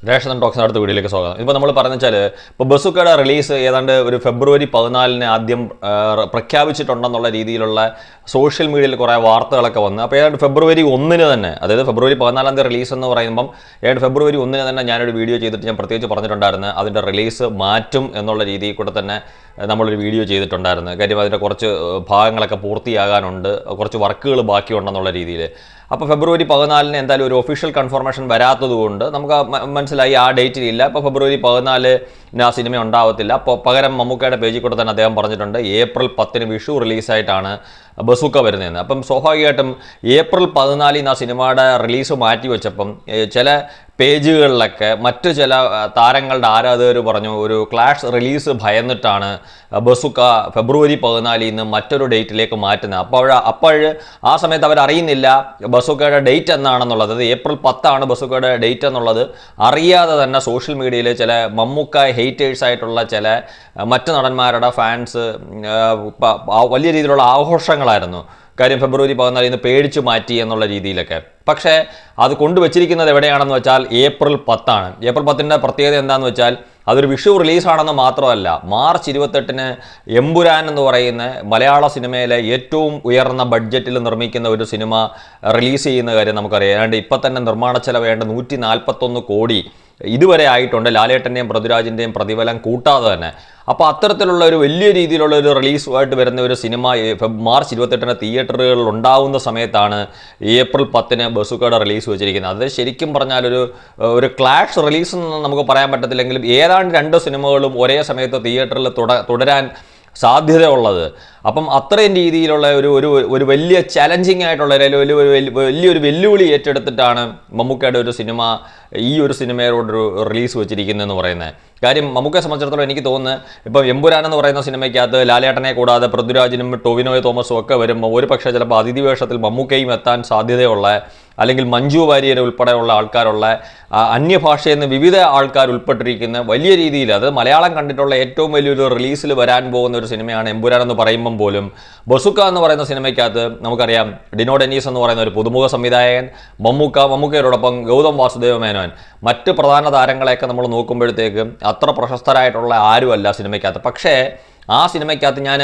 രേഷൻ ടോക്സിന് അടുത്ത വീഡിയോയിലേക്ക് സ്വാഗതം. ഇപ്പോൾ നമ്മൾ പറഞ്ഞു വെച്ചാൽ ഇപ്പോൾ ബസുക്കയുടെ റിലീസ് ഏതാണ്ട് ഒരു ഫെബ്രുവരി 14 ആദ്യം പ്രഖ്യാപിച്ചിട്ടുണ്ടെന്നുള്ള രീതിയിലുള്ള സോഷ്യൽ മീഡിയയിൽ കുറേ വാർത്തകളൊക്കെ വന്ന് അപ്പോൾ ഏതാണ്ട് ഫെബ്രുവരി 1 തന്നെ, അതായത് ഫെബ്രുവരി 14 റിലീസ് എന്ന് പറയുമ്പം ഏതാണ്ട് ഫെബ്രുവരി 1 തന്നെ ഞാനൊരു വീഡിയോ ചെയ്തിട്ട് ഞാൻ പ്രത്യേകിച്ച് പറഞ്ഞിട്ടുണ്ടായിരുന്നു അതിൻ്റെ റിലീസ് മാറ്റും എന്നുള്ള രീതിയിൽ കൂടെ തന്നെ നമ്മളൊരു വീഡിയോ ചെയ്തിട്ടുണ്ടായിരുന്നു. കാര്യം അതിൻ്റെ കുറച്ച് ഭാഗങ്ങളൊക്കെ പൂർത്തിയാകാനുണ്ട്, കുറച്ച് വർക്കുകൾ ബാക്കിയുണ്ടെന്നുള്ള രീതിയിൽ. അപ്പോൾ ഫെബ്രുവരി 14 എന്തായാലും ഒരു ഒഫീഷ്യൽ കൺഫർമേഷൻ വരാത്തതുകൊണ്ട് നമുക്ക് മനസ്സിലായി ആ ഡേറ്റിലില്ല. ഇപ്പോൾ ഫെബ്രുവരി 14 ആ സിനിമ ഉണ്ടാവത്തില്ല. അപ്പോൾ പകരം മമ്മൂക്കയുടെ പേജിൽ കൂടെ തന്നെ അദ്ദേഹം പറഞ്ഞിട്ടുണ്ട് ഏപ്രിൽ 10 വിഷു റിലീസായിട്ടാണ് ബസൂക്ക വരുന്നതെന്ന്. അപ്പം സ്വാഭാവികമായിട്ടും ഏപ്രിൽ 14 ആ സിനിമയുടെ റിലീസ് മാറ്റി വെച്ചപ്പം ചില പേജുകളിലൊക്കെ മറ്റു ചില താരങ്ങളുടെ ആരാധകർ പറഞ്ഞു ഒരു ക്ലാഷ് റിലീസ് ഭയന്നിട്ടാണ് ബസൂക്ക ഫെബ്രുവരി 14 മറ്റൊരു ഡേറ്റിലേക്ക് മാറ്റുന്നത്. അപ്പോൾ ആ സമയത്ത് അവരറിയുന്നില്ല ബസൂക്കയുടെ ഡേറ്റ് എന്നാണെന്നുള്ളത്. അത് ഏപ്രിൽ 10 ബസൂക്കയുടെ ഡേറ്റ് എന്നുള്ളത് അറിയാതെ തന്നെ സോഷ്യൽ മീഡിയയിൽ ചില മമ്മൂക്ക ഹെയ്റ്റേഴ്സ് ആയിട്ടുള്ള ചില മറ്റ് നടന്മാരുടെ ഫാൻസ് വലിയ രീതിയിലുള്ള ആഘോഷങ്ങളായിരുന്നു. കാര്യം ഫെബ്രുവരി 14 പേടിച്ചു മാറ്റി എന്നുള്ള രീതിയിലൊക്കെ. പക്ഷേ അത് കൊണ്ടുവച്ചിരിക്കുന്നത് എവിടെയാണെന്ന് വെച്ചാൽ ഏപ്രിൽ 10. ഏപ്രിൽ 10 പ്രത്യേകത എന്താണെന്ന് വെച്ചാൽ അതൊരു വിഷു റിലീസാണെന്ന് മാത്രമല്ല, മാർച്ച് 28 എമ്പുരാൻ എന്ന് പറയുന്ന മലയാള സിനിമയിലെ ഏറ്റവും ഉയർന്ന ബഡ്ജറ്റിൽ നിർമ്മിക്കുന്ന ഒരു സിനിമ റിലീസ് ചെയ്യുന്ന കാര്യം നമുക്കറിയാം. ഏതാണ്ട് ഇപ്പം തന്നെ നിർമ്മാണ ചെലവ് വേണ്ട 141 കോടി ഇതുവരെ ആയിട്ടുണ്ട്, ലാലേട്ടൻ്റെയും പൃഥ്വിരാജിൻ്റെയും പ്രതിഫലം കൂട്ടാതെ തന്നെ. അപ്പോൾ അത്തരത്തിലുള്ള ഒരു വലിയ രീതിയിലുള്ള ഒരു റിലീസുമായിട്ട് വരുന്ന ഒരു സിനിമ മാർച്ച് 28 തിയേറ്ററുകളിൽ ഉണ്ടാവുന്ന സമയത്താണ് ഏപ്രിൽ 10 ബസൂക്കയുടെ റിലീസ് വെച്ചിരിക്കുന്നത്. അത് ശരിക്കും പറഞ്ഞാൽ ഒരു ക്ലാഷ് റിലീസ് എന്ന് നമുക്ക് പറയാൻ പറ്റത്തില്ലെങ്കിലും ഏതാണ്ട് 2 സിനിമകളും ഒരേ സമയത്ത് തിയേറ്ററിൽ തുടരാൻ സാധ്യതയുള്ളത്. അപ്പം അത്രയും രീതിയിലുള്ള ഒരു വലിയ ചലഞ്ചിങ് ആയിട്ടുള്ള വലിയൊരു വെല്ലുവിളി ഏറ്റെടുത്തിട്ടാണ് മമ്മൂക്കയുടെ ഒരു സിനിമ ഈ ഒരു സിനിമയോടൊരു റിലീസ് വെച്ചിരിക്കുന്നതെന്ന് പറയുന്നത്. കാര്യം മമ്മൂക്കയെ സംബന്ധിച്ചിടത്തോളം എനിക്ക് തോന്നുന്നു ഇപ്പം എമ്പുരാൻ എന്ന് പറയുന്ന സിനിമയ്ക്കകത്ത് ലാലേട്ടനെ കൂടാതെ പൃഥ്വിരാജിനും ടോവിനോയ് തോമസും ഒക്കെ വരുമ്പോൾ ഒരു പക്ഷേ ചിലപ്പോൾ അതിഥി വേഷത്തിൽ മമ്മൂക്കയും എത്താൻ സാധ്യതയുള്ള, അല്ലെങ്കിൽ മഞ്ജു വാര്യർ ഉൾപ്പെടെയുള്ള ആൾക്കാരുള്ള, അന്യഭാഷയിൽ നിന്ന് വിവിധ ആൾക്കാർ ഉൾപ്പെട്ടിരിക്കുന്ന വലിയ രീതിയിൽ, അത് മലയാളം കണ്ടിട്ടുള്ള ഏറ്റവും വലിയൊരു റിലീസിൽ വരാൻ പോകുന്ന ഒരു സിനിമയാണ് എമ്പുരാൻ എന്ന് പറയുമ്പം പോലും ബസൂക്ക എന്ന് പറയുന്ന സിനിമയ്ക്കകത്ത് നമുക്കറിയാം ഡിനോ ഡെന്നീസ് എന്ന് പറയുന്ന ഒരു പുതുമുഖ സംവിധായകൻ, മമ്മൂക്കയോടൊപ്പം ഗൗതം വാസുദേവ മേനോൻ, മറ്റ് പ്രധാന താരങ്ങളെയൊക്കെ നമ്മൾ നോക്കുമ്പോഴത്തേക്ക് അത്ര പ്രശസ്തരായിട്ടുള്ള ആരുമല്ല സിനിമയ്ക്കകത്ത്. പക്ഷേ ആ സിനിമയ്ക്കകത്ത് ഞാൻ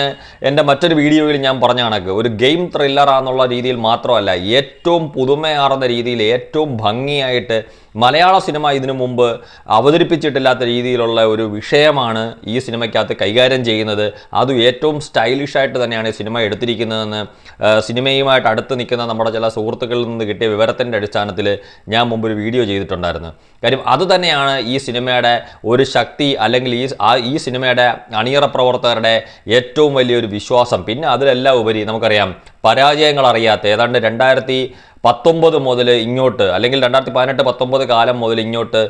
എൻ്റെ മറ്റൊരു വീഡിയോയിൽ ഞാൻ പറഞ്ഞ കണക്ക് ഒരു ഗെയിം ത്രില്ലറാന്നുള്ള രീതിയിൽ മാത്രമല്ല, ഏറ്റവും പുതുമയാർന്ന രീതിയിൽ ഏറ്റവും ഭംഗിയായിട്ട് മലയാള സിനിമ ഇതിനു മുമ്പ് അവതരിപ്പിച്ചിട്ടില്ലാത്ത രീതിയിലുള്ള ഒരു വിഷയമാണ് ഈ സിനിമയ്ക്കകത്ത് കൈകാര്യം ചെയ്യുന്നത്. അതും ഏറ്റവും സ്റ്റൈലിഷായിട്ട് തന്നെയാണ് ഈ സിനിമ എടുത്തിരിക്കുന്നതെന്ന് സിനിമയുമായിട്ട് അടുത്ത് നിൽക്കുന്ന നമ്മുടെ ചില സുഹൃത്തുക്കളിൽ നിന്ന് കിട്ടിയ വിവരത്തിൻ്റെ അടിസ്ഥാനത്തിൽ ഞാൻ മുമ്പ് ഒരു വീഡിയോ ചെയ്തിട്ടുണ്ടായിരുന്നു. കാര്യം അതുതന്നെയാണ് ഈ സിനിമയുടെ ഒരു ശക്തി, അല്ലെങ്കിൽ ഈ സിനിമയുടെ അണിയറ പ്രവർത്തകരുടെ ഏറ്റവും വലിയൊരു വിശ്വാസം. പിന്നെ അതിലെല്ലാം ഉപരി നമുക്കറിയാം പരാജയങ്ങൾ അറിയാത്ത ഏതാണ്ട് 2019 മുതൽ ഇങ്ങോട്ട്, അല്ലെങ്കിൽ 2018-19 കാലം മുതൽ ഇങ്ങോട്ട്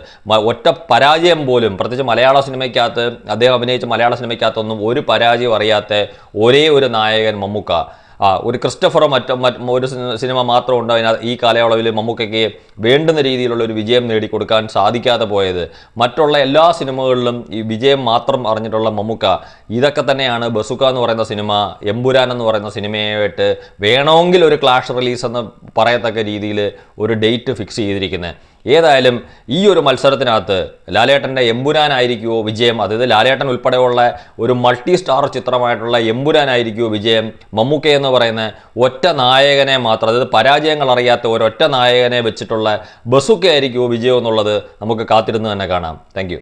ഒറ്റ പരാജയം പോലും, പ്രത്യേകിച്ച് മലയാള സിനിമയ്ക്കകത്ത് അദ്ദേഹം അഭിനയിച്ച മലയാള സിനിമയ്ക്കകത്തൊന്നും ഒരു പരാജയം അറിയാത്ത ഒരേ ഒരു നായകൻ മമ്മൂക്ക. ഒരു ക്രിസ്റ്റഫറോ ഒരു സിനിമ മാത്രമുണ്ട് ഈ കാലയളവിൽ മമ്മൂക്കയ്ക്ക് വേണ്ടുന്ന രീതിയിലുള്ള ഒരു വിജയം നേടിക്കൊടുക്കാൻ സാധിക്കാതെ പോയത്. മറ്റുള്ള എല്ലാ സിനിമകളിലും ഈ വിജയം മാത്രം അറിഞ്ഞിട്ടുള്ള മമ്മൂക്ക ഇതൊക്കെ തന്നെയാണ് ബസൂക്ക എന്ന് പറയുന്ന സിനിമ, എമ്പുരാൻ എന്ന് പറയുന്ന സിനിമയായിട്ട് വേണമെങ്കിൽ ഒരു ക്ലാഷ് റിലീസ് എന്ന് പറയത്തക്ക രീതിയിൽ ഒരു ഡേറ്റ് ഫിക്സ് ചെയ്തിരിക്കുന്നത്. ഏതായാലും ഈ ഒരു മത്സരത്തിനകത്ത് ലാലേട്ടൻ്റെ എമ്പുരാനായിരിക്കുമോ വിജയം, അതായത് ലാലേട്ടൻ ഉൾപ്പെടെയുള്ള ഒരു മൾട്ടി സ്റ്റാർ ചിത്രമായിട്ടുള്ള എമ്പുരാനായിരിക്കുമോ വിജയം, മമ്മൂക്ക എന്ന് പറയുന്ന ഒറ്റ നായകനെ മാത്രം, അതായത് പരാജയങ്ങൾ അറിയാത്ത ഒരൊറ്റ നായകനെ വെച്ചിട്ടുള്ള ബസൂക്ക ആയിരിക്കുമോ വിജയം എന്നുള്ളത് നമുക്ക് കാത്തിരുന്ന് തന്നെ കാണാം. താങ്ക്